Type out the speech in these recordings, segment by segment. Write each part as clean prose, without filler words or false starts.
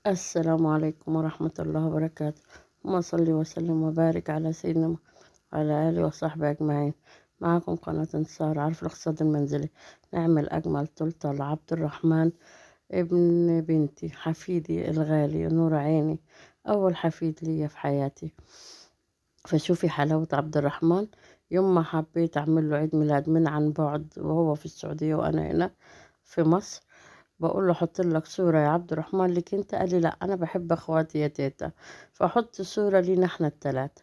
السلام عليكم ورحمة الله وبركاته. اللهم صل وسلم وبارك على سيدنا محمد وعلى آله وصحبه أجمعين. معكم قناة انتصار عارف الاقتصاد المنزلي. نعمل أجمل تورتة لعبد الرحمن ابن بنتي حفيدي الغالي نور عيني، أول حفيد ليا في حياتي. فشوفي حلاوة عبد الرحمن. يوم ما حبيت أعمل له عيد ميلاد من عن بعد وهو في السعودية وأنا هنا في مصر، بقول له حط لك صورة يا عبد الرحمن لك انت، قال لي لا انا بحب اخواتي يا تيتا، فحط صورة لينا احنا التلاتة.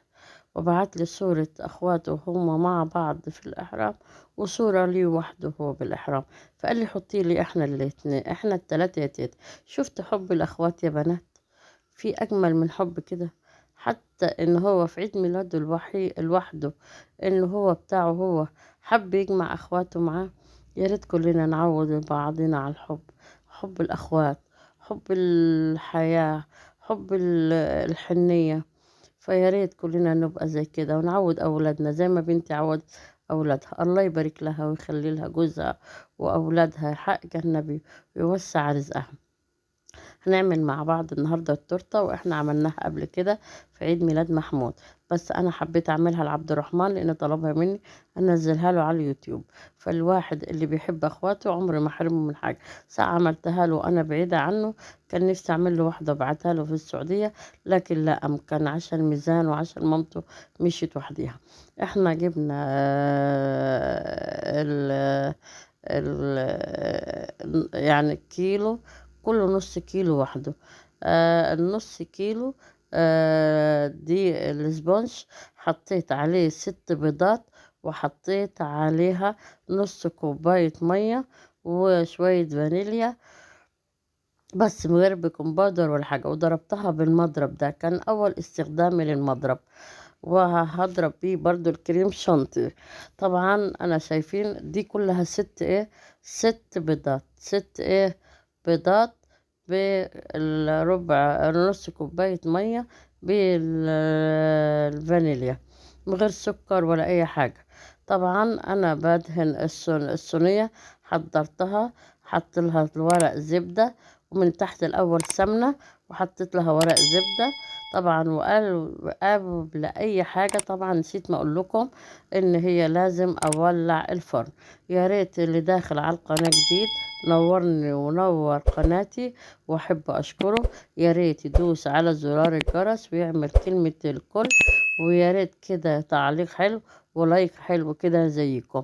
وبعت لي صورة اخواته هما مع بعض في الاحرام، وصورة لي وحده هو بالاحرام. فقال لي حطي لي احنا الاتنين، احنا التلاتة يا تيتا. شفت حب الاخوات يا بنات؟ في اجمل من حب كده؟ حتى ان هو في عيد ميلاده لوحده، ان هو بتاعه هو، حب يجمع اخواته معاه. يا ريت كلنا نعود بعضنا على الحب، حب الاخوات، حب الحياة، حب الحنية. فيا ريت كلنا نبقى زي كده ونعود اولادنا زي ما بنتي عود اولادها. الله يبارك لها ويخلي لها جوزها واولادها حق النبي ويوسع رزقها. هنعمل مع بعض النهاردة التورتة، واحنا عملناها قبل كده في عيد ميلاد محمود، بس انا حبيت اعملها لعبد الرحمن لان طلبها مني انزلها له على اليوتيوب. فالواحد اللي بيحب اخواته عمري ما حرمه من حاجة. ساعة عملتها له وانا بعيدة عنه، كان نفسي اعمل له واحدة وابعتها له في السعودية، لكن لا امكن عشان الميزان وعشان مامته مشيت وحديها. احنا جبنا يعني كيلو، كله نص كيلو وحده. النص كيلو دي الاسبونج، حطيت عليه 6 بيضات، وحطيت عليها نص كوباية مية وشوية فانيليا، بس من غير بيكنج باودر ولا حاجة. وضربتها بالمضرب، ده كان أول استخدامي للمضرب. وهضرب بيه برضو الكريم شانتي. طبعا أنا شايفين دي كلها 6 بيضات، 6 بيضات بالربع نص كوباية مية بالفانيليا، من غير سكر ولا أي حاجة. طبعا أنا بدهن الصينية، حضرتها، حط لها ورق زبدة، ومن تحت الأول سمنة، وحطيت لها ورق زبدة. طبعا وقبل أي حاجة طبعا نسيت ما أقول لكم إن هي لازم أولع الفرن. يا ريت اللي داخل على القناة جديد نورني ونور قناتي وأحب أشكره، يا ريت يدوس على زرار الجرس ويعمل كلمة الكل، ويا ريت كده تعليق حلو ولايك حلو كده زيكم.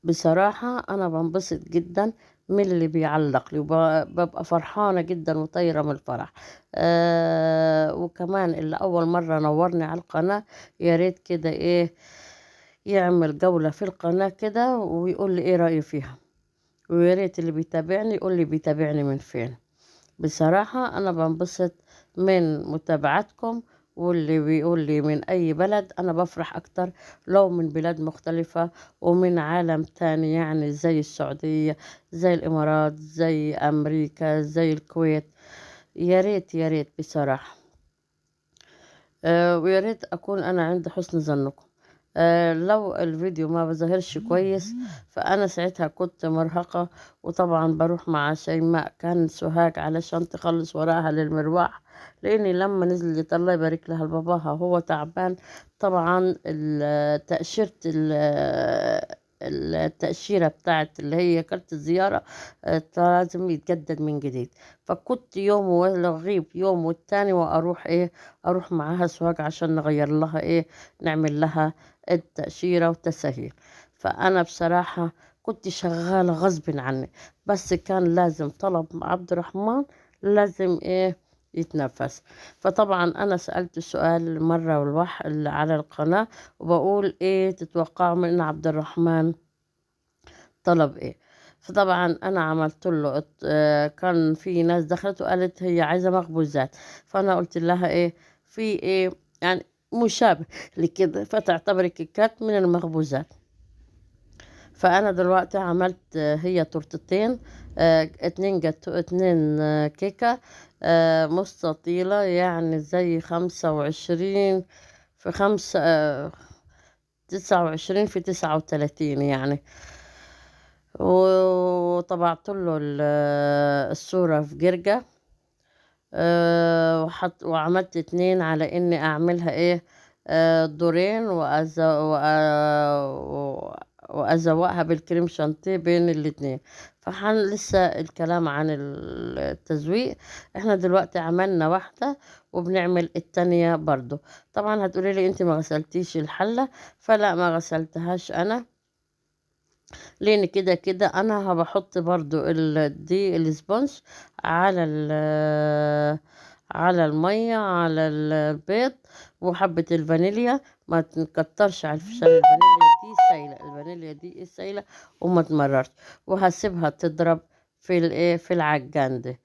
بصراحة أنا بنبسط جدا من اللي بيعلق لي، وببقى فرحانة جدا وطايرة من الفرح. وكمان اللي أول مرة نورني على القناة، يا ريت كده إيه يعمل جولة في القناة كده ويقول لي إيه رأيه فيها. ويا ريت اللي بيتابعني يقول لي بيتابعني من فين. بصراحة أنا بنبسط من متابعتكم، واللي بيقول لي من أي بلد أنا بفرح أكتر لو من بلاد مختلفة ومن عالم تاني، يعني زي السعودية، زي الإمارات، زي أمريكا، زي الكويت. يا ريت يا ريت بصراحة. ويا ريت أكون أنا عند حسن ظنكم. لو الفيديو ما بظهرش كويس فأنا ساعتها كنت مرهقة، وطبعا بروح مع شيماء كان سوهاج علشان تخلص وراها للمروح، لأني لما نزلت الله يبارك لها لباباها هو تعبان. طبعا تأشيرة التأشيرة بتاعت اللي هي كارت الزيارة لازم يتجدد من جديد. فكنت يوم وأغيب يوم والتاني وأروح إيه، أروح معاها سوهاج عشان نغير لها إيه، نعمل لها التأشيرة والتسهيل. فأنا بصراحة كنت شغالة غصب عني، بس كان لازم طلب عبد الرحمن لازم إيه يتنفس. فطبعا أنا سألت السؤال مرة على القناة، وبقول إيه تتوقعوا من عبد الرحمن طلب إيه. فطبعا أنا عملت له كان في ناس دخلت وقالت هي عايزة مخبوزات، فأنا قلت لها إيه في إيه يعني مشابه لكده، فتعتبر كيكات من المخبوزات. فانا دلوقتي عملت هي تورتتين، 2 جاتو، 2 كيكة مستطيلة، يعني زي 25 في 5، 29 في 39 يعني. وطبعت له الصورة في جرجة، وعملت 2 على اني اعملها ايه، دورين، وازوقها بالكريم شانتيه بين الاتنين. لسه الكلام عن التزويق. احنا دلوقتي عملنا واحدة وبنعمل التانية برضو. طبعا هتقولي لي انت ما غسلتيش الحلة، فلا ما غسلتهاش انا، لان كده كده انا هبحط برضو دي الاسبونج على على المية، على البيض، وحبة الفانيليا. ما تكترش على الفشار، الفانيليا دي سايلة، الفانيليا دي سايلة وما تمررش. وهسيبها تضرب في الايه، في العجان ده.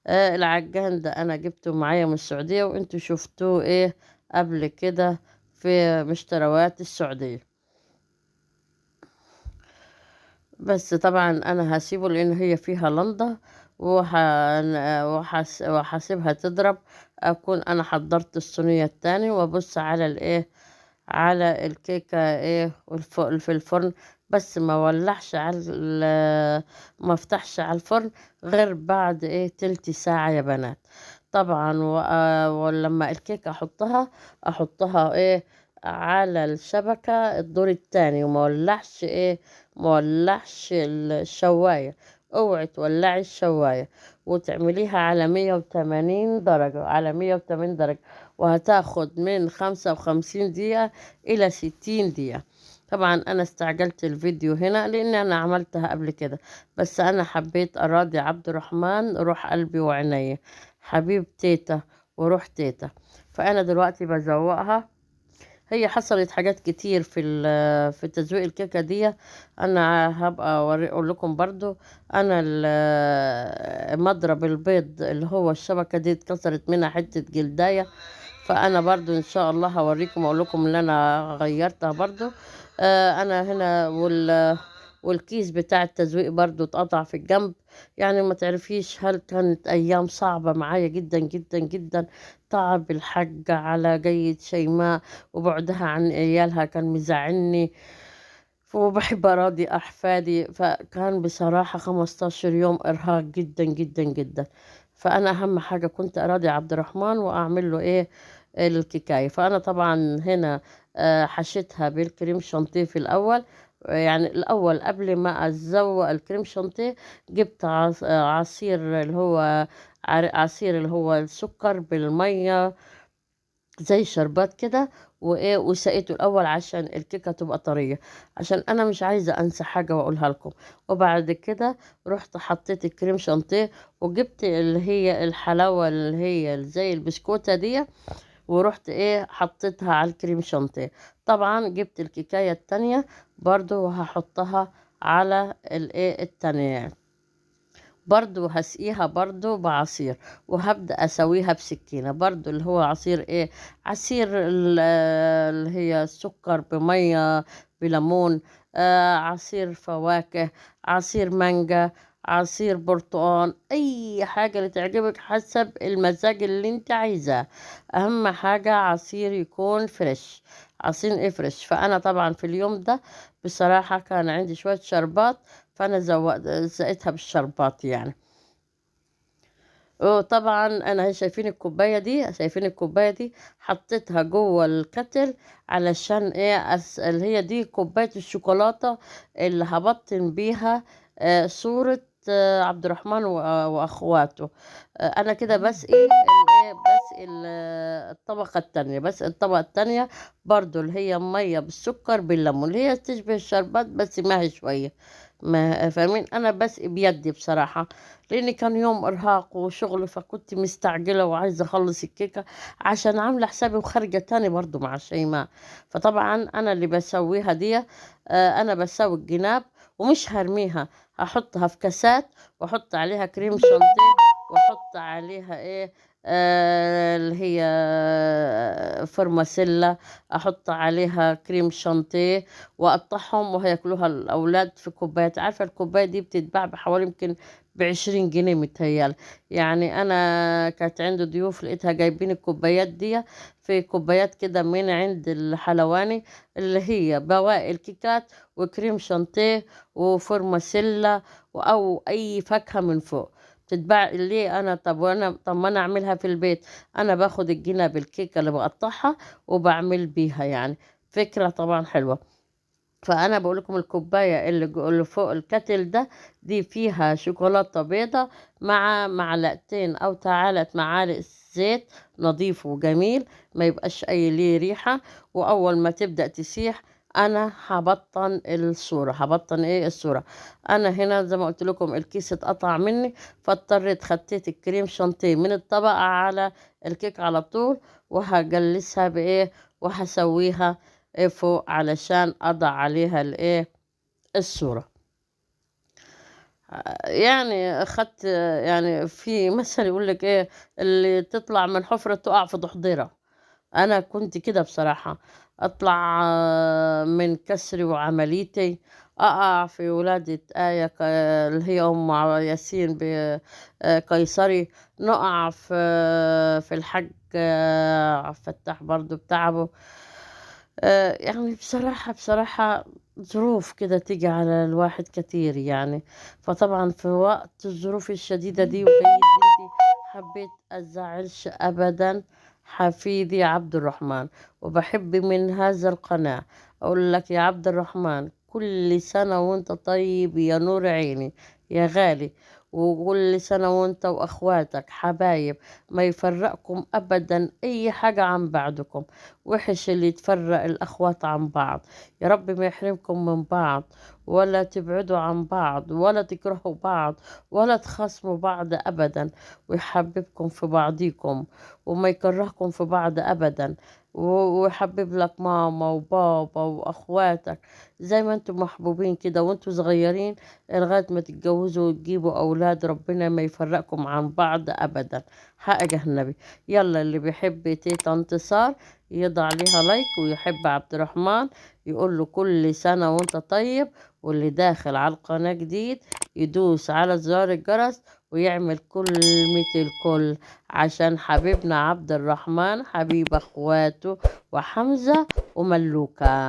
العجان ده انا جبته معايا من السعودية، وانتوا شفتوه ايه قبل كده في مشتروات السعودية. بس طبعا انا هسيبه لان هي فيها لندة، وهسيبها تضرب. اكون انا حضرت الصينية التاني، وابص على الايه، على الكيكة ايه في الفرن. بس ما ولعش على ما افتحش على الفرن غير بعد ايه تلت ساعة يا بنات. طبعا ولما الكيكة احطها ايه على الشبكة الدور التاني، وما ولعش ايه، مولعش الشواية. اوعي تولعي الشواية، وتعمليها على 180 درجة، على 180 درجة، وهتاخد من 55 دقيقة إلى 60 دقيقة. طبعا أنا استعجلت الفيديو هنا لأن أنا عملتها قبل كده، بس أنا حبيت أراضي عبد الرحمن روح قلبي وعيني، حبيب تيتا وروح تيتا. فأنا دلوقتي بزوقها. هي حصلت حاجات كتير في تزويق الكيكة دي. انا هبقى اقول لكم برضو. انا مضرب البيض اللي هو الشبكة دي اتكسرت منها حتة جلداية، فانا برضو ان شاء الله هوريكم، اقول لكم اللي انا غيرتها برضو. انا هنا والكيس بتاع التزويق برضو اتقطع في الجنب. يعني ما تعرفيش، هل كانت ايام صعبة معايا جدا جدا جدا. تعب الحاجة على جيد شيماء وبعدها عن عيالها كان مزعلني، وبحب أراضي أحفادي، فكان بصراحة 15 يوم إرهاق جدا جدا جدا. فأنا أهم حاجة كنت أراضي عبد الرحمن وأعمل له إيه، الكيكاية. فأنا طبعا هنا حشيتها بالكريم شانتيه في الأول. يعني الأول قبل ما أزوق الكريم شانتيه، جبت عصير اللي هو عصير اللي هو السكر بالمية، زي شربات كده، وايه، وسقيته الاول عشان الكيكه تبقى طريه، عشان انا مش عايزه انسى حاجه واقولها لكم. وبعد كده رحت حطيت الكريم شانتيه، وجبت اللي هي الحلاوه اللي هي زي البسكوته دي، ورحت ايه حطيتها على الكريم شانتيه. طبعا جبت الكيكايه التانية برضو وهحطها على الايه التانية، برضو هسقيها برضو بعصير، وهبدأ أسويها بسكينة برضو اللي هو عصير ايه، عصير اللي هي السكر بمية بليمون، عصير فواكه، عصير مانجا، عصير برتقال، اي حاجة اللي تعجبك حسب المزاج اللي انت عايزاه. اهم حاجة عصير يكون فريش، عصير ايه فريش. فانا طبعا في اليوم ده بصراحة كان عندي شوية شربات، فانا زقتها بالشربات يعني. وطبعا انا شايفين الكوبايه دي، شايفين الكوبايه دي حطيتها جوه الكتل علشان ايه، اللي هي دي كوبايه الشوكولاته اللي هبطن بيها صوره عبد الرحمن واخواته. انا كده بسقي الايه، بسقي الطبقه التانية، بس الطبقه التانية برضو اللي هي ميه بالسكر بالليمون، اللي هي تشبه الشربات بس ما هي شويه. ما فاهمين، انا بسقي بيدي بصراحه، لان كان يوم ارهاق وشغل، فكنت مستعجله وعايزه اخلص الكيكه عشان عامله حسابي وخارجه تاني برضو مع شيماء. فطبعا انا اللي بسويها دي، انا بسوي الجناب ومش هرميها، هحطها في كاسات، واحط عليها كريم شانتيه، واحط عليها ايه، اللي هي فرماسيلا، احط عليها كريم شانتيه، واقطعهم وهياكلوها الاولاد في كوبايات. عارفه الكوبايه دي بتتباع بحوالي يمكن ب20 جنيه متهيألي. يعني انا كانت عندي ضيوف لقيتها جايبين الكوبايات دي في كوبايات كده من عند الحلواني، اللي هي بواقي الكيكات وكريم شانتيه وفورماسيلا او اي فاكهه من فوق. تتباع ليه انا؟ طب ما انا اعملها في البيت. انا باخد الجناب الكيكه اللي بقطعها وبعمل بيها يعني. فكره طبعا حلوه. فانا بقول لكم الكوبايه اللي فوق الكتل ده، دي فيها شوكولاته بيضه مع معلقتين او 3 معالق زيت نظيف وجميل، ما يبقاش اي ليه ريحه. واول ما تبدا تسيح انا هبطن الصوره. هبطن ايه الصوره؟ انا هنا زي ما قلت لكم الكيس اتقطع مني، فاضطريت خدت الكريم شانتيه من الطبقه على الكيك على طول، وهجلسها بايه، وهسويها إيه فوق علشان اضع عليها الايه الصورة. يعني اخدت، يعني في مثل يقول لك ايه، اللي تطلع من حفرة تقع في ضحضيرة. انا كنت كده بصراحة، اطلع من كسري وعمليتي اقع في ولادة آية اللي هي ام ياسين بقيصري، نقع في الحج عبد الفتاح برضو بتعبه. يعني بصراحة ظروف كده تيجي على الواحد كتير يعني. فطبعا في وقت الظروف الشديدة دي وجيد بنتي، حبيت أزعلش أبدا حفيدي عبد الرحمن. وبحب من هذا القناة أقول لك يا عبد الرحمن، كل سنة وانت طيب يا نور عيني يا غالي. وكل سنة وانت وأخواتك حبايب، ما يفرقكم أبدا أي حاجة عن بعضكم. وحش اللي يتفرق الأخوات عن بعض. يا رب ما يحرمكم من بعض، ولا تبعدوا عن بعض، ولا تكرهوا بعض، ولا تخاصموا بعض أبدا. ويحببكم في بعضكم، وما يكرهكم في بعض أبدا. ويحبب لك ماما وبابا وأخواتك زي ما انتم محبوبين كده وانتم صغيرين، لغاية ما تتجوزوا وتجيبوا أولاد. ربنا ما يفرقكم عن بعض أبدا. حق النبي. يلا اللي بيحب تيتا انتصار يضع عليها لايك، ويحب عبد الرحمن يقول له كل سنة وانت طيب. واللي داخل على القناة جديد يدوس على زرار الجرس ويعمل كلمة الكل، عشان حبيبنا عبد الرحمن حبيب اخواته وحمزة وملوكة.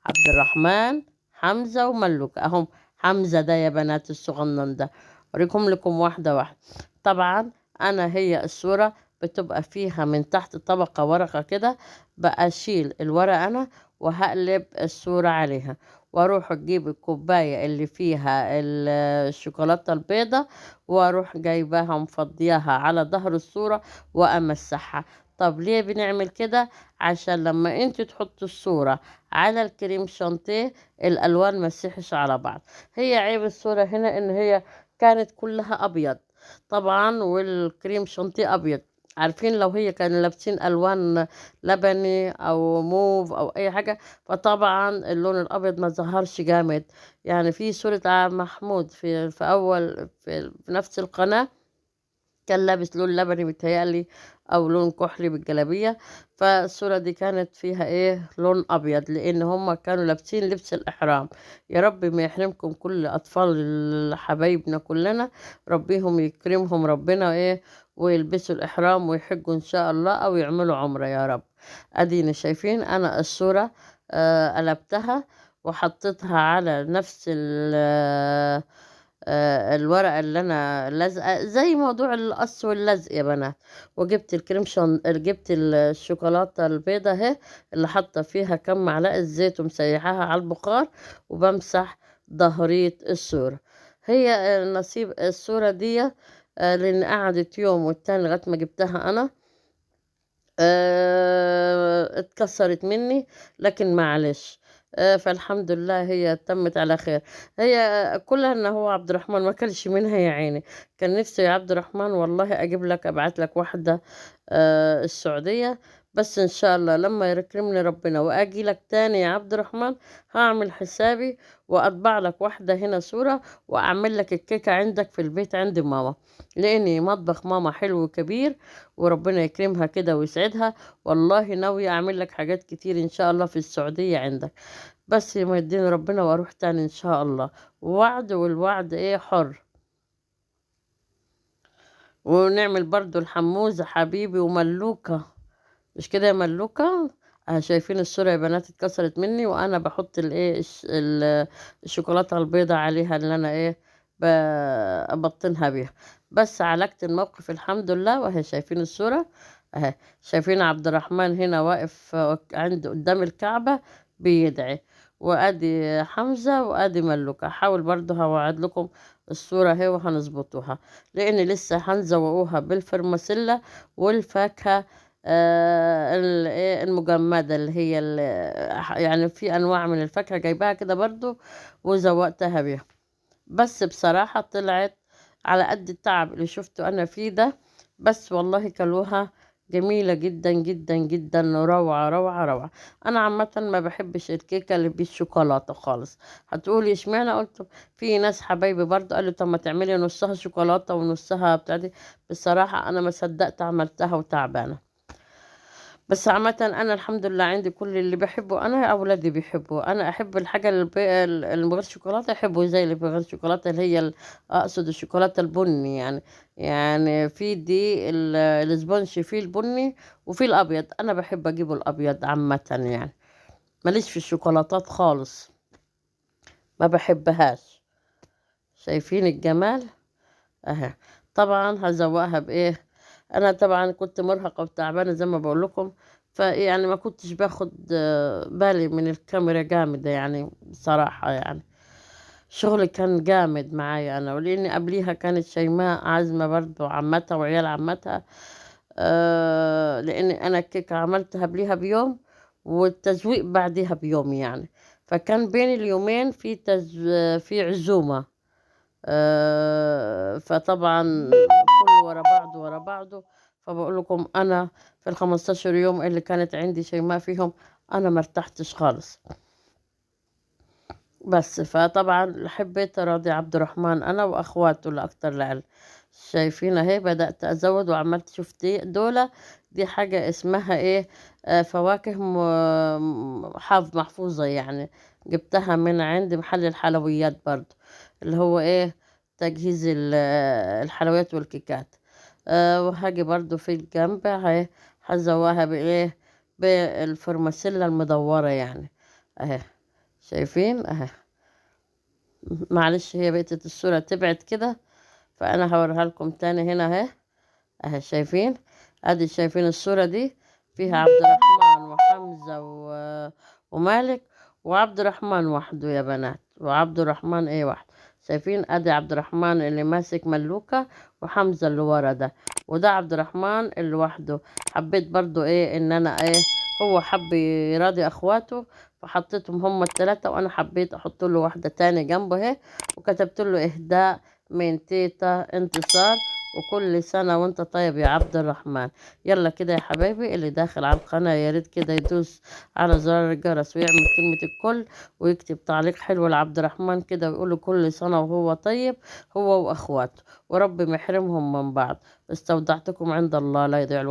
عبد الرحمن، حمزة وملوكة اهم. حمزة ده يا بنات الصغنن ده. اوريكم لكم واحدة واحدة. طبعا انا هي الصورة بتبقى فيها من تحت طبقة ورقة كده، بشيل الورقة أنا وهقلب الصورة عليها، واروح اجيب الكوباية اللي فيها الشوكولاتة البيضة، واروح جايباها مفضياها على ظهر الصورة وامسحها. طب ليه بنعمل كده؟ عشان لما انت تحط الصورة على الكريم شانتيه الالوان ما تسيحش على بعض. هي عيب الصورة هنا ان هي كانت كلها ابيض طبعا، والكريم شانتيه ابيض. عارفين لو هي كانوا لابسين الوان لبني او موف او اي حاجه، فطبعا اللون الابيض ما ظهرش جامد. يعني في صوره محمود في اول في نفس القناه كان لابس لون لبني متهيألي او لون كحلي بالجلابيه، فالصوره دي كانت فيها ايه لون ابيض، لان هم كانوا لابسين لبس الاحرام. يا رب ما يحرمكم كل اطفال حبايبنا كلنا، ربيهم يكرمهم ربنا ايه، ويلبسوا الاحرام ويحجوا ان شاء الله او يعملوا عمره يا رب. اديني شايفين انا الصوره قلبتها وحطيتها على نفس الورقة اللي أنا لازقة زي موضوع القص واللزق يا بنات. وجبت جبت الشوكولاتة البيضة اهي، اللي حاطة فيها كم معلقة زيت ومسيحاها على البخار، وبمسح ظهرية الصورة. هي نصيب الصورة دي لأن قعدت يوم والتاني لغاية ما جبتها أنا اتكسرت مني، لكن معلش. فالحمد لله هي تمت على خير. هي كلها ان هو عبد الرحمن ما كلش منها يا عيني. كان نفسي يا عبد الرحمن والله اجيب لك ابعت لك واحدة السعودية، بس ان شاء الله لما يكرمني ربنا واجي لك تاني يا عبد الرحمن هعمل حسابي واطبع لك واحدة هنا صورة، واعمل لك الكيكة عندك في البيت عند ماما، لاني مطبخ ماما حلو وكبير، وربنا يكرمها كده ويسعدها. والله ناوية اعمل لك حاجات كتير ان شاء الله في السعودية عندك، بس ما يديني ربنا واروح تاني ان شاء الله. وعد، والوعد ايه حر. ونعمل برضو الحموزة حبيبي وملوكة، مش كده يا ملوكة؟ شايفين الصورة يا بنات اتكسرت مني، وانا بحط الايه الشوكولاتة البيضة عليها اللي انا ايه ببطنها بيها. بس عالجت الموقف الحمد لله. وهي شايفين الصورة اهي، شايفين عبد الرحمن هنا واقف عند قدام الكعبة بيدعي، وادي حمزة وادي ملوك. هحاول برضه هوعد لكم الصورة اهي وهنظبطوها، لان لسه هنزوقوها بالفرماسيلا والفاكهة المجمدة اللي هي يعني في انواع من الفاكهة جايباها كده برضه وزوقتها بيها. بس بصراحة طلعت على قد التعب اللي شفته أنا فيه ده، بس والله كلوها جميلة جدا جدا جدا، روعة روعة روعة. أنا عامة ما بحبش الكيكة اللي بالشوكولاتة خالص. هتقولي اشمعنى؟ قلت في ناس حبايبي برضه قالوا طب ما تعملي نصها شوكولاتة ونصها بتاع دي. بصراحة أنا ما صدقت عملتها وتعبانة. بس عامة أنا الحمد لله عندي كل اللي بحبه، أنا أولادي بيحبوا. أنا أحب الحاجة اللي من غير شوكولاتة يحبوا زي اللي من غير شوكولاتة، اللي هي أقصد الشوكولاتة البني يعني. يعني في دي الاسبونج فيه البني وفي الأبيض، أنا بحب أجيبه الأبيض عامة يعني. ماليش في الشوكولاتات خالص، ما بحبهاش. شايفين الجمال اهي. طبعا هزوقها بايه؟ انا طبعا كنت مرهقه وتعبانه زي ما بقول لكم، فيعني ما كنتش باخد بالي من الكاميرا جامده يعني بصراحه يعني. شغلي كان جامد معايا انا، ولاني قبليها كانت شيماء عازمه برضو عمتها وعيال عمتها. لاني انا الكيكه عملتها قبليها بيوم والتزويق بعديها بيوم يعني. فكان بين اليومين في عزومه. فطبعا كله ورا بعضه ورا بعضه. فبقول لكم انا في ال15 يوم اللي كانت عندي شيماء فيهم انا مرتحتش خالص. بس فطبعا حبيت اراضي عبد الرحمن انا واخواته لاكتر العيال. شايفين اهي بدأت ازود وعملت شفت دولة. دي حاجة اسمها ايه؟ فواكه محفوظة يعني. جبتها من عند محل الحلويات برضو، اللي هو ايه، تجهيز الحلويات والكيكات. وهاجي برضو في الجنب اهي هزواها بايه؟ بالفرماسيلا المدورة يعني اهي. شايفين اهي. معلش هي بقت الصورة تبعد كده، فأنا هوريها لكم تاني هنا اهي. اهي شايفين؟ ادي شايفين الصورة دي فيها عبد الرحمن وحمزة ومالك، وعبد الرحمن وحده يا بنات، وعبد الرحمن ايه وحده. شايفين؟ ادي عبد الرحمن اللي ماسك ملوكة، وحمزة اللي ورا ده، وده عبد الرحمن اللي وحده. حبيت برضو ايه ان انا ايه، هو حب يراضي اخواته فحطيتهم هم الثلاثة، وانا حبيت احط له واحدة تاني جنبه اهي، وكتبت له اهداء من تيتا انتصار، وكل سنة وانت طيب يا عبد الرحمن. يلا كده يا حبايبي، اللي داخل على القناة يا ريت كده يدوس على زرار الجرس ويعمل كلمة الكل، ويكتب تعليق حلو لعبد الرحمن كده ويقوله كل سنة وهو طيب، هو وأخواته، ورب ما يحرمهم من بعض. استودعتكم عند الله لا يضيع